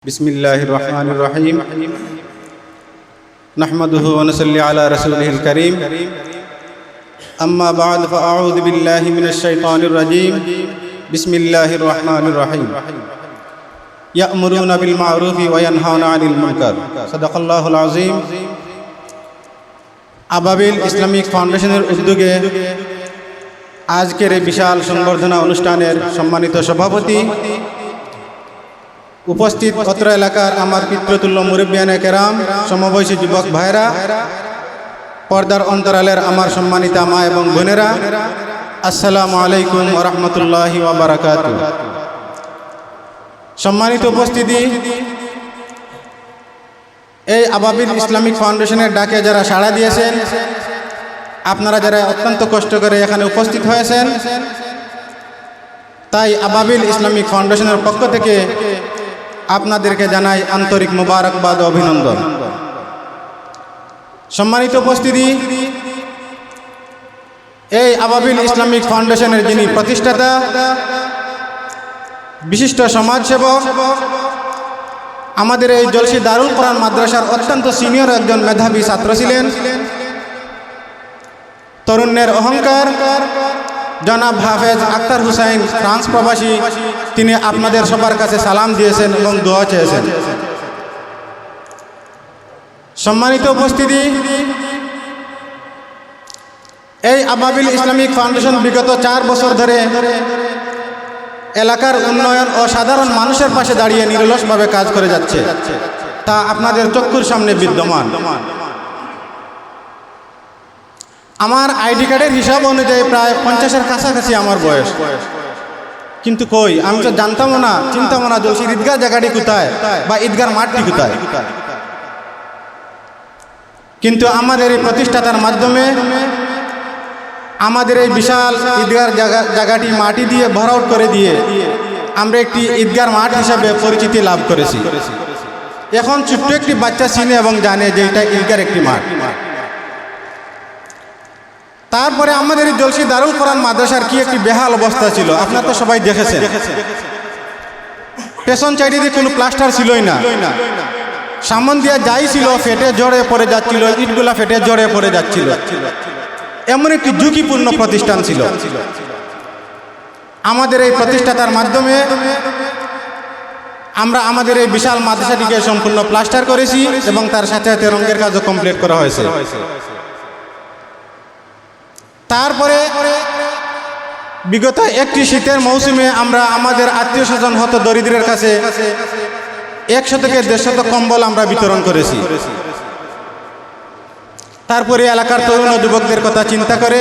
बिस्मिल्लाहिर रहमानिर रहीम नहमदुहु व नसल्ली अला रसूलिहिल करीम अम्मा बाद फ़अऊज़ु बिल्लाहि मिनश शैतानिर रजीम बिस्मिल्लाहिर रहमानिर रहीम यअमुरूना बिल मारूफि व यनहाउना अनिल मुनकर सदक़ल्लाहुल अज़ीम। আবাবিল ইসলামিক ফাউন্ডেশনের উদ্যোগে আজকের এই বিশাল সংবর্ধনা অনুষ্ঠানের সম্মানিত সভাপতি, উপস্থিত অত্র এলাকার আমার পিতৃতুল্য মুরব্বিয়ানে কেরাম, সমবয়সী যুবক ভাইরা, পর্দার অন্তরালের আমার সম্মানিতা মা এবং বোনেরা, আসসালামু আলাইকুম ওয়া রাহমাতুল্লাহি ওয়া বারাকাতুহু। সম্মানিত উপস্থিতি, এই আবাবিল ইসলামিক ফাউন্ডেশনের ডাকে যারা সাড়া দিয়েছেন, আপনারা যারা অত্যন্ত কষ্ট করে এখানে উপস্থিত হয়েছেন, তাই আবাবিল ইসলামিক ফাউন্ডেশনের পক্ষ থেকে আপনাদেরকে জানাই আন্তরিক মোবারকবাদ ও অভিনন্দন। সম্মানিত উপস্থিতি, এই আবাবিল ইসলামিক ফাউন্ডেশনের যিনি প্রতিষ্ঠাতা, বিশিষ্ট সমাজসেবক, আমাদের এই জলসি দারুল কোরআন মাদ্রাসার অত্যন্ত সিনিয়র একজন মেধাবী ছাত্র ছিলেন, তরুণের অহংকার, জনাব হাফেজ আক্তার হুসাইন, ফ্রান্স প্রবাসী, তিনি আপনাদের সবার কাছে সালাম দিয়েছেন এবং দোয়া চেয়েছেন। সম্মানিত উপস্থিতি, এই আবাবিল ইসলামিক ফাউন্ডেশন বিগত 4 বছর ধরে এলাকার উন্নয়ন ও সাধারণ মানুষের পাশে দাঁড়িয়ে নিরলসভাবে কাজ করে যাচ্ছে, তা আপনাদের চক্ষুর সামনে বিদ্যমান। আমার আইডি কার্ডের হিসাব অনুযায়ী প্রায় 50-এর কাছাকাছি আমার বয়স, কিন্তু কই, আমি তো জানতামও না, চিন্তামও না জলসির ঈদগাহ জায়গাটি কোথায় বা ঈদগার মাঠটি কোথায়। কিন্তু আমাদের এই প্রতিষ্ঠাতার মাধ্যমে আমাদের এই বিশাল ঈদগার জায়গাটি মাটি দিয়ে ভরাট করে দিয়ে আমরা একটি ঈদগার মাঠ হিসাবে পরিচিতি লাভ করেছি। এখন ছোট্ট একটি বাচ্চা চিনে এবং জানে যে এটা ঈদগার একটি মাঠ। তারপরে আমাদের এই জলসি দারুল কোরআন মাদ্রাসার কি একটি বেহাল অবস্থা ছিল, আপনারা তো সবাই দেখেছেন। পেছন সাইডে দিয়ে কোনো প্লাস্টার ছিলই না, সামন দিয়া যাই ছিল ফেটে জড়ে পড়ে যাচ্ছিল, ইটগুলা ফেটে জড়ে পড়ে যাচ্ছিল। এমন একটি ঝুঁকিপূর্ণ প্রতিষ্ঠান ছিল। আমাদের এই প্রতিষ্ঠাতার মাধ্যমে আমরা আমাদের এই বিশাল মাদ্রাসাটিকে সম্পূর্ণ প্লাস্টার করেছি এবং তার সাথে সাথে রঙের কাজও কমপ্লিট করা হয়েছে। তারপরে বিগত একটি শীতের মৌসুমে আমরা আমাদের আত্মীয় স্বজন হত দরিদ্রের কাছে 100 থেকে 150 কম্বল আমরা বিতরণ করেছি। তারপরে এলাকার তরুণ ও যুবকদের কথা চিন্তা করে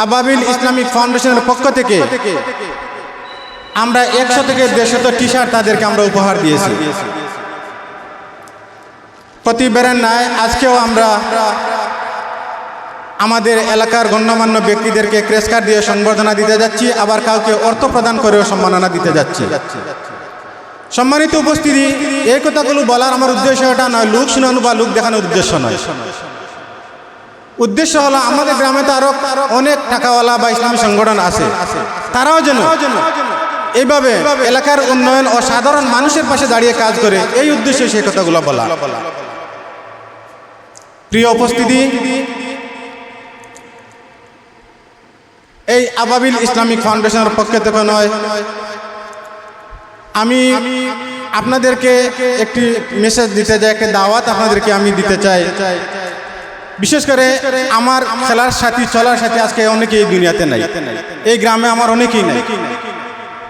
আবাবিল ইসলামিক ফাউন্ডেশনের পক্ষ থেকে আমরা 100 থেকে 150 টি-শার্ট তাদেরকে আমরা উপহার দিয়েছি। প্রতিবারের ন্যায় আজকেও আমরা আমাদের এলাকার গণ্যমান্য ব্যক্তিদেরকে ক্রেস কার্ড দিয়ে সংবর্ধনা দিতে যাচ্ছি, আবার কাউকে অর্থ প্রদান করেও সম্মাননা দিতে যাচ্ছি। সম্মানিত উপস্থিতি, এই কথাগুলো বলার আমার উদ্দেশ্য এটা নয় লোক শোনানো বা লোক দেখানোর উদ্দেশ্য নয়। উদ্দেশ্য হলো আমাদের গ্রামে তো আরো অনেক টাকাওয়ালা বা ইসলামী সংগঠন আছে, তারাও যেন এইভাবে এলাকার উন্নয়ন ও সাধারণ মানুষের পাশে দাঁড়িয়ে কাজ করে, এই উদ্দেশ্যে সেই কথাগুলো বলা। প্রিয় উপস্থিতি, এই আবাবিল ইসলামিক ফাউন্ডেশনের পক্ষ থেকে নয়, আমি আপনাদেরকে একটি মেসেজ দিতে চাই, একটা দাওয়াত আপনাদেরকে আমি দিতে চাই। বিশেষ করে আমার খেলার সাথী, চলার সাথী আজকে অনেকেই এই দুনিয়াতে নাই, এই গ্রামে আমার অনেকেই নাই।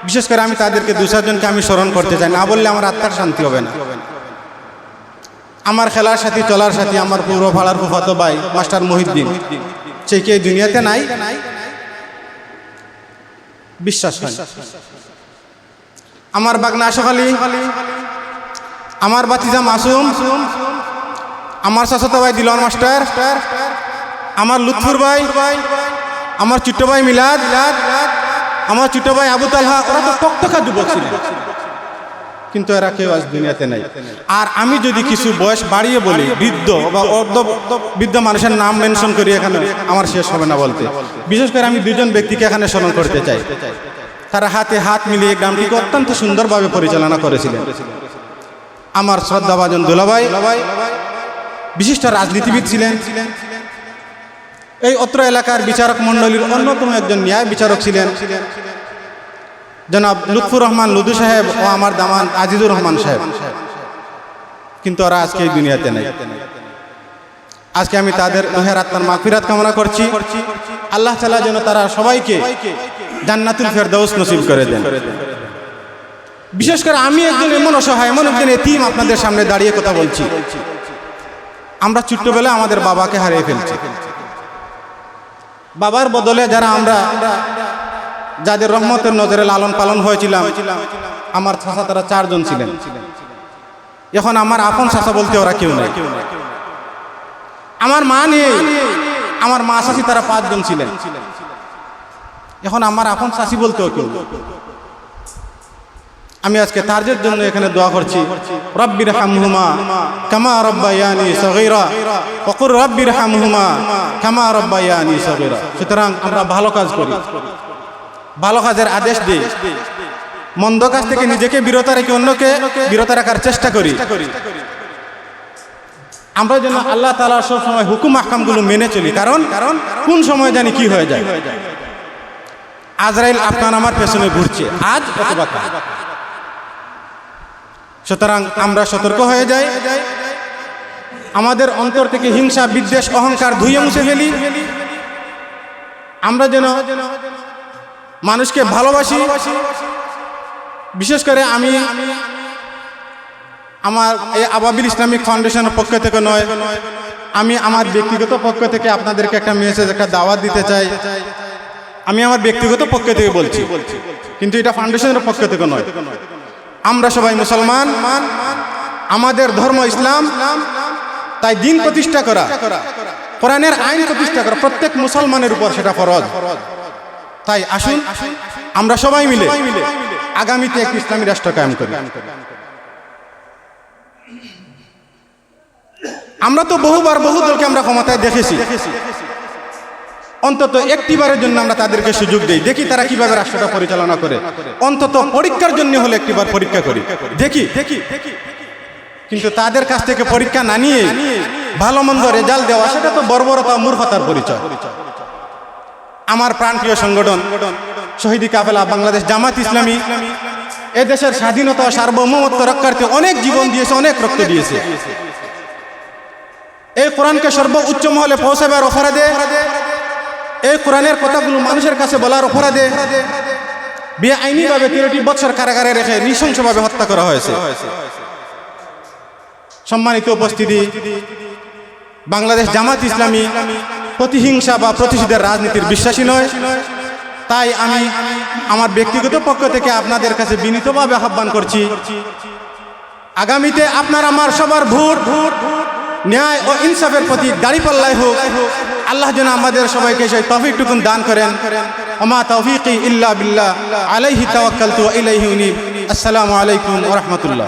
বিশেষ করে আমি তাদেরকে 2-4 জনকে আমি স্মরণ করতে চাই, না বললে আমার আত্মার শান্তি হবে না। আমার খেলার সাথী, চলার সাথী, আমার পূর্ব ভাড়ার ফুফাতো ভাই মাস্টার মহিউদ্দিন, সে কি এই দুনিয়াতে নাই? বিশ্বাস হয়। আমার বাগনা আশফ আলী, আমার বাতিজা মাসুম, আমার চাচাতো ভাই দিলওয়ার মাস্টার, আমার লুৎফুর ভাই, আমার ছোট্ট ভাই মিলাদ, আমার ছোট ভাই আবু তালহা, ওরা তো টকটকা যুবক ছিল, কিন্তু এরা কেউ আজ দুনিয়াতে নাই। আর আমি যদি কিছু বয়স বাড়িয়ে বলি, বৃদ্ধ বা বৃদ্ধ মানুষের নাম মেনশন করি, এখানে আমার শেষ হবে না বলতে। বিশেষ করে আমি 2 জন ব্যক্তিকে এখানে স্মরণ করতে চাই। তারা হাতে হাত মিলিয়ে গ্রামটিকে অত্যন্ত সুন্দরভাবে পরিচালনা করেছিলেন। আমার শ্রদ্ধাভাজন দুলাভাই বিশিষ্ট রাজনীতিবিদ ছিলেন। এই অত্র এলাকার বিচারক মণ্ডলীর অন্যতম একজন ন্যায় বিচারক ছিলেন জনাব লুৎফুর রহমান লুদু সাহেব ও আমার দামান আজিজুর রহমান সাহেব, কিন্তু ওরা আজকে এই দুনিয়াতে নেই। আজকে আমি তাদের রুহের আত্মার মাগফিরাত কামনা করছি। আল্লাহ তাআলা যেন তারা সবাইকে জান্নাতুল ফেরদাউস নসিব করে দেন। বিশেষ করে আমি একজন এমন অসহায়, এমন একজন এতিম আপনাদের সামনে দাঁড়িয়ে কথা বলছি। আমরা ছোট্টবেলায় আমাদের বাবাকে হারিয়ে ফেলছি। বাবার বদলে যারা আমরা যাদের রহমতের নজরে লালন পালন হয়েছিলাম, আমার চাচা তারা 4 জন ছিলেন। এখন আমার আপন চাচা বলতে ওরা কেউ নেই। আমার মা নেই, আমার মা চাচি তারা 5 জন ছিলেন। এখন আমার আপন চাচি বলতেও কেউ নেই। আমি আজকে তাদের জন্য এখানে দোয়া করছি, রব্বির হামহুমা কামা রব্বায়ানি সগীরা ওয়া কুর রব্বির হামহুমা কামা রব্বায়ানি সগীরা। সুতরাং আমরা ভালো কাজ করি, ভালো কাজের আদেশ দিই, মন্দ কাজ থেকে নিজেকে বিরত রেখে অন্যকে বিরত রাখার চেষ্টা করি। আমরা যেন আল্লাহ তাআলার সব সময় হুকুম আহকামগুলো মেনে চলি, কারণ কোন সময় জানি কি হয়ে যায়। আজরাইল আপনার আমার পেছনে ঘুরছে আজ অথবা কাল। সুতরাং আমরা সতর্ক হয়ে যাই, আমাদের অন্তর থেকে হিংসা বিদ্বেষ অহংকার ধুয়ে মুছে ফেলি। আমরা যেন মানুষকে ভালোবাসি। বিশেষ করে আমি আমার এই আবাবিল ইসলামিক ফাউন্ডেশনের পক্ষ থেকে নয়, আমি আমার ব্যক্তিগত পক্ষ থেকে আপনাদেরকে একটা মেসেজ, একটা দাওয়াত দিতে চাই। আমি আমার ব্যক্তিগত পক্ষ থেকে বলছি, কিন্তু এটা ফাউন্ডেশনের পক্ষ থেকে নয়। আমরা সবাই মুসলমান, আমাদের ধর্ম ইসলাম, তাই দিন প্রতিষ্ঠা করা, কোরআনের আইন প্রতিষ্ঠা করা প্রত্যেক মুসলমানের উপর সেটা ফরজ। তাই আসুন আমরা সবাই মিলে আগামীতে একটি ইসলামী রাষ্ট্র কায়েম করি। আমরা তো বহুবার বহু দলকে আমরা ক্ষমতায় দেখেছি, অন্তত একটিবারের জন্য আমরা তাদেরকে সুযোগ দেই, দেখি তারা কিভাবে রাষ্ট্রটা পরিচালনা করে। অন্তত পরীক্ষার জন্য হলে একটিবার পরীক্ষা করি, দেখি। কিন্তু তাদের কাছ থেকে পরীক্ষা না নিয়ে ভালো মন্দ রেজাল্ট দেওয়া, সেটা তো বর্বরতা মূর্খতার পরিচয়। আমার প্রাণপ্রিয় সংগঠন শহীদি কাফেলা বাংলাদেশ জামাত ইসলামী এদেশের স্বাধীনতা ও সার্বভৌমত্ব রক্ষার্থে অনেক জীবন দিয়েছে, অনেক রক্ত দিয়েছে। এই কোরআনকে সর্বোচ্চ মহলে পৌঁছাবার অপরাধে, এই কোরআনের কথাগুলো মানুষের কাছে বলার অপরাধে বেআইনিভাবে 13টি বছর কারাগারে রেখে নৃশংসভাবে হত্যা করা হয়েছে। সম্মানিত উপস্থিতি, বাংলাদেশ জামাত ইসলামী প্রতিহিংসা বা প্রতিশোধের রাজনীতির বিশ্বাসী নয়। তাই আমি আমার ব্যক্তিগত পক্ষ থেকে আপনাদের কাছে বিনীতভাবে আহ্বান করছি, আগামীতে আপনার আমার সবার ভোট ন্যায় ও ইনসাফের প্রতি দাঁড়িপাল্লায় হোক। আল্লাহ যেন আমাদের সবাইকে সেই তৌফিকটুকুন দান করেন। ওমা তৌফিকি ইল্লা বিল্লাহ, আলাইহি তাওয়াক্কালতু ওয়া ইলাইহি উনীব। আসসালামু আলাইকুম ওয়া রাহমাতুল্লাহ।